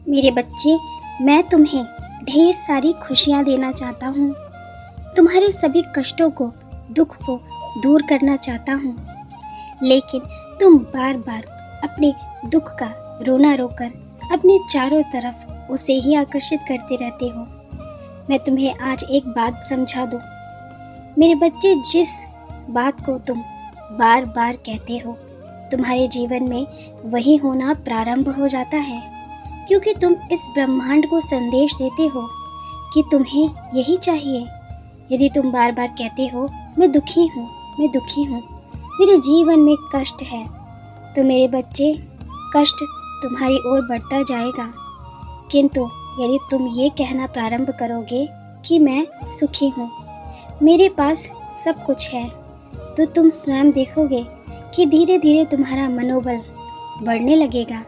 मेरे बच्चे, मैं तुम्हें ढेर सारी खुशियाँ देना चाहता हूँ। तुम्हारे सभी कष्टों को, दुख को दूर करना चाहता हूँ, लेकिन तुम बार बार अपने दुख का रोना रोकर अपने चारों तरफ उसे ही आकर्षित करते रहते हो। मैं तुम्हें आज एक बात समझा दूँ। मेरे बच्चे, जिस बात को तुम बार बार कहते हो, तुम्हारे जीवन में वही होना प्रारंभ हो जाता है, क्योंकि तुम इस ब्रह्मांड को संदेश देते हो कि तुम्हें यही चाहिए। यदि तुम बार बार कहते हो मैं दुखी हूँ, मैं दुखी हूँ, मेरे जीवन में कष्ट है, तो मेरे बच्चे, कष्ट तुम्हारी ओर बढ़ता जाएगा। किंतु यदि तुम ये कहना प्रारंभ करोगे कि मैं सुखी हूँ, मेरे पास सब कुछ है, तो तुम स्वयं देखोगे कि धीरे धीरे तुम्हारा मनोबल बढ़ने लगेगा।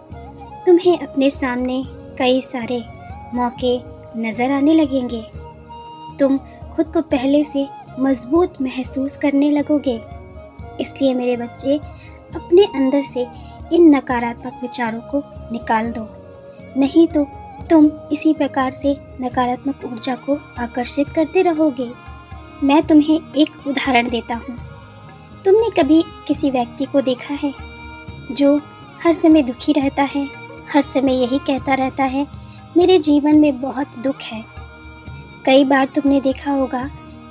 तुम्हें अपने सामने कई सारे मौके नज़र आने लगेंगे। तुम खुद को पहले से मजबूत महसूस करने लगोगे। इसलिए मेरे बच्चे, अपने अंदर से इन नकारात्मक विचारों को निकाल दो, नहीं तो तुम इसी प्रकार से नकारात्मक ऊर्जा को आकर्षित करते रहोगे। मैं तुम्हें एक उदाहरण देता हूँ। तुमने कभी किसी व्यक्ति को देखा है जो हर समय दुखी रहता है, हर समय यही कहता रहता है मेरे जीवन में बहुत दुख है। कई बार तुमने देखा होगा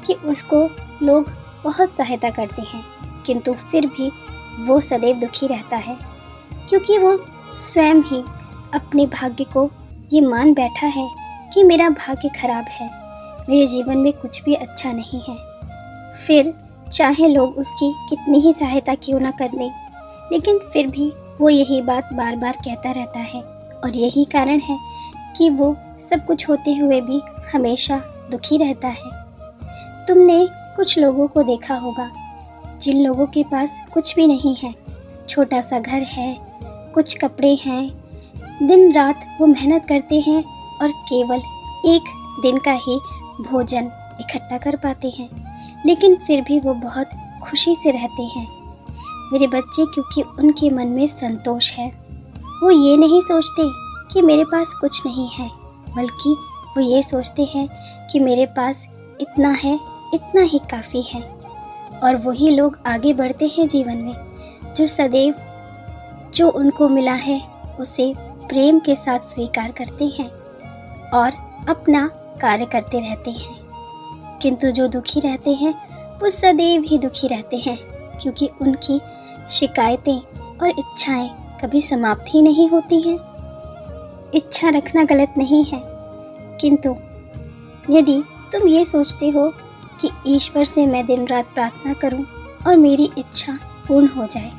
कि उसको लोग बहुत सहायता करते हैं, किंतु फिर भी वो सदैव दुखी रहता है, क्योंकि वो स्वयं ही अपने भाग्य को ये मान बैठा है कि मेरा भाग्य खराब है, मेरे जीवन में कुछ भी अच्छा नहीं है। फिर चाहे लोग उसकी कितनी ही सहायता क्यों ना कर दें, लेकिन फिर भी वो यही बात बार बार कहता रहता है, और यही कारण है कि वो सब कुछ होते हुए भी हमेशा दुखी रहता है। तुमने कुछ लोगों को देखा होगा जिन लोगों के पास कुछ भी नहीं है, छोटा सा घर है, कुछ कपड़े हैं, दिन रात वो मेहनत करते हैं और केवल एक दिन का ही भोजन इकट्ठा कर पाते हैं, लेकिन फिर भी वो बहुत खुशी से रहते हैं। मेरे बच्चे, क्योंकि उनके मन में संतोष है। वो ये नहीं सोचते कि मेरे पास कुछ नहीं है, बल्कि वो ये सोचते हैं कि मेरे पास इतना है, इतना ही काफ़ी है। और वही लोग आगे बढ़ते हैं जीवन में, जो सदैव जो उनको मिला है उसे प्रेम के साथ स्वीकार करते हैं और अपना कार्य करते रहते हैं। किंतु जो दुखी रहते हैं वो सदैव ही दुखी रहते हैं, क्योंकि उनकी शिकायतें और इच्छाएं कभी समाप्त ही नहीं होती हैं। इच्छा रखना गलत नहीं है, किंतु यदि तुम ये सोचते हो कि ईश्वर से मैं दिन रात प्रार्थना करूं और मेरी इच्छा पूर्ण हो जाए,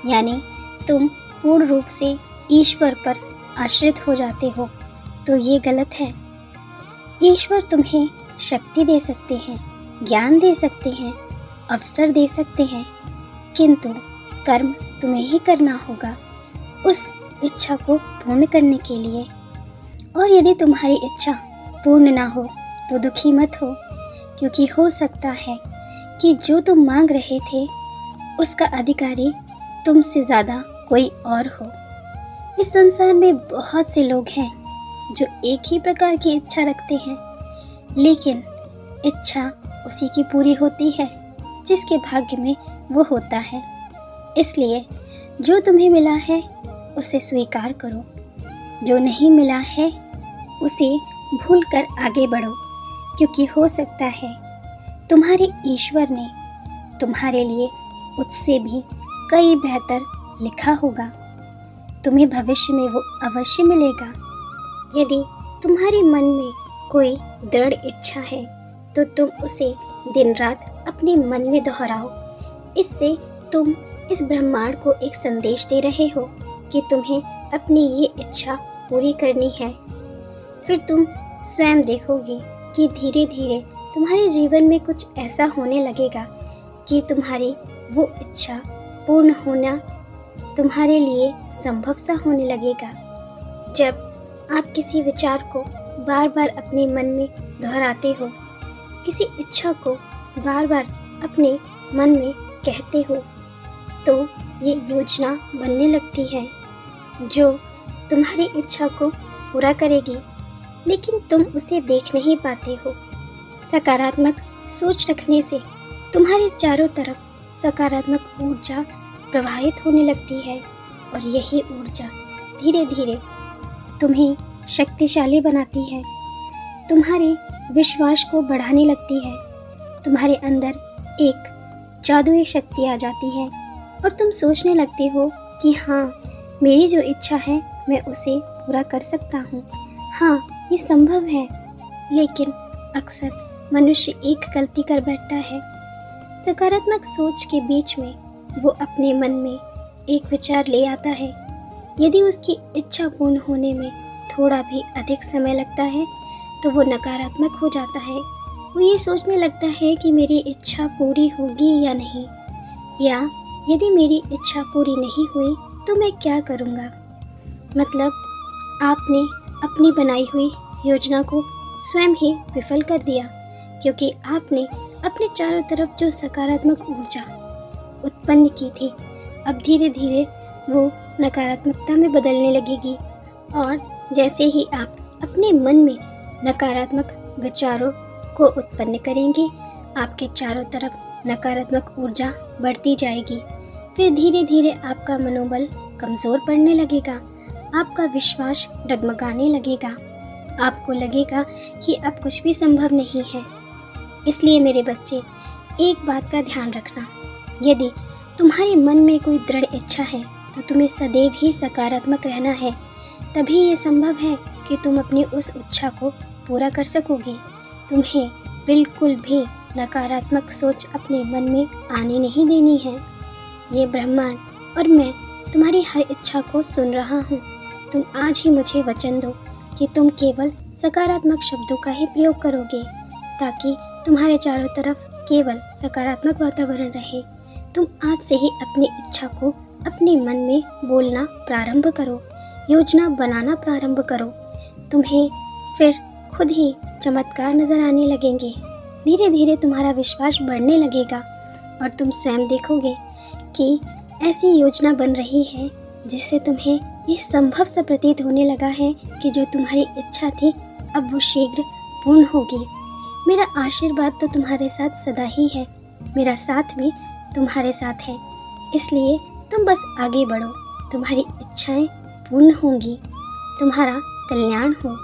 यानी तुम पूर्ण रूप से ईश्वर पर आश्रित हो जाते हो, तो ये गलत है। ईश्वर तुम्हें शक्ति दे सकते हैं, ज्ञान दे सकते हैं, अवसर दे सकते हैं, किंतु कर्म तुम्हें ही करना होगा उस इच्छा को पूर्ण करने के लिए। और यदि तुम्हारी इच्छा पूर्ण ना हो तो दुखी मत हो, क्योंकि हो सकता है कि जो तुम मांग रहे थे उसका अधिकारी तुमसे ज़्यादा कोई और हो। इस संसार में बहुत से लोग हैं जो एक ही प्रकार की इच्छा रखते हैं, लेकिन इच्छा उसी की पूरी होती है जिसके भाग्य में वो होता है। इसलिए जो तुम्हें मिला है उसे स्वीकार करो, जो नहीं मिला है उसे भूलकर आगे बढ़ो, क्योंकि हो सकता है तुम्हारे ईश्वर ने तुम्हारे लिए उससे भी कई बेहतर लिखा होगा। तुम्हें भविष्य में वो अवश्य मिलेगा। यदि तुम्हारे मन में कोई दृढ़ इच्छा है तो तुम उसे दिन रात अपने मन में दोहराओ। इससे तुम इस ब्रह्मांड को एक संदेश दे रहे हो कि तुम्हें अपनी ये इच्छा पूरी करनी है। फिर तुम स्वयं देखोगे कि धीरे धीरे तुम्हारे जीवन में कुछ ऐसा होने लगेगा कि तुम्हारी वो इच्छा पूर्ण होना तुम्हारे लिए संभव सा होने लगेगा। जब आप किसी विचार को बार बार अपने मन में दोहराते हो, किसी इच्छा को बार बार अपने मन में कहते हो, तो ये योजना बनने लगती है जो तुम्हारी इच्छा को पूरा करेगी, लेकिन तुम उसे देख नहीं पाते हो। सकारात्मक सोच रखने से तुम्हारे चारों तरफ सकारात्मक ऊर्जा प्रवाहित होने लगती है और यही ऊर्जा धीरे धीरे तुम्हें शक्तिशाली बनाती है, तुम्हारे विश्वास को बढ़ाने लगती है। तुम्हारे अंदर एक जादुई शक्ति आ जाती है और तुम सोचने लगते हो कि हाँ, मेरी जो इच्छा है मैं उसे पूरा कर सकता हूँ। हाँ, ये संभव है। लेकिन अक्सर मनुष्य एक गलती कर बैठता है। सकारात्मक सोच के बीच में वो अपने मन में एक विचार ले आता है। यदि उसकी इच्छा पूर्ण होने में थोड़ा भी अधिक समय लगता है तो वो नकारात्मक हो जाता है। वो ये सोचने लगता है कि मेरी इच्छा पूरी होगी या नहीं, या यदि मेरी इच्छा पूरी नहीं हुई तो मैं क्या करूँगा। मतलब आपने अपनी बनाई हुई योजना को स्वयं ही विफल कर दिया, क्योंकि आपने अपने चारों तरफ जो सकारात्मक ऊर्जा उत्पन्न की थी, अब धीरे धीरे वो नकारात्मकता में बदलने लगेगी। और जैसे ही आप अपने मन में नकारात्मक विचारों को उत्पन्न करेंगे, आपके चारों तरफ नकारात्मक ऊर्जा बढ़ती जाएगी। फिर धीरे धीरे आपका मनोबल कमज़ोर पड़ने लगेगा, आपका विश्वास डगमगाने लगेगा, आपको लगेगा कि अब कुछ भी संभव नहीं है। इसलिए मेरे बच्चे, एक बात का ध्यान रखना, यदि तुम्हारे मन में कोई दृढ़ इच्छा है तो तुम्हें सदैव ही सकारात्मक रहना है। तभी ये संभव है कि तुम अपनी उस इच्छा को पूरा कर सकोगे। तुम्हें बिल्कुल भी नकारात्मक सोच अपने मन में आने नहीं देनी है। ये ब्रह्मांड और मैं तुम्हारी हर इच्छा को सुन रहा हूँ। तुम आज ही मुझे वचन दो कि तुम केवल सकारात्मक शब्दों का ही प्रयोग करोगे, ताकि तुम्हारे चारों तरफ केवल सकारात्मक वातावरण रहे। तुम आज से ही अपनी इच्छा को अपने मन में बोलना प्रारंभ करो, योजना बनाना प्रारंभ करो। तुम्हें फिर खुद ही चमत्कार नज़र आने लगेंगे। धीरे धीरे तुम्हारा विश्वास बढ़ने लगेगा और तुम स्वयं देखोगे कि ऐसी योजना बन रही है जिससे तुम्हें ये संभव सा प्रतीत होने लगा है कि जो तुम्हारी इच्छा थी अब वो शीघ्र पूर्ण होगी। मेरा आशीर्वाद तो तुम्हारे साथ सदा ही है, मेरा साथ भी तुम्हारे साथ है। इसलिए तुम बस आगे बढ़ो, तुम्हारी इच्छाएं पूर्ण होंगी, तुम्हारा कल्याण हो।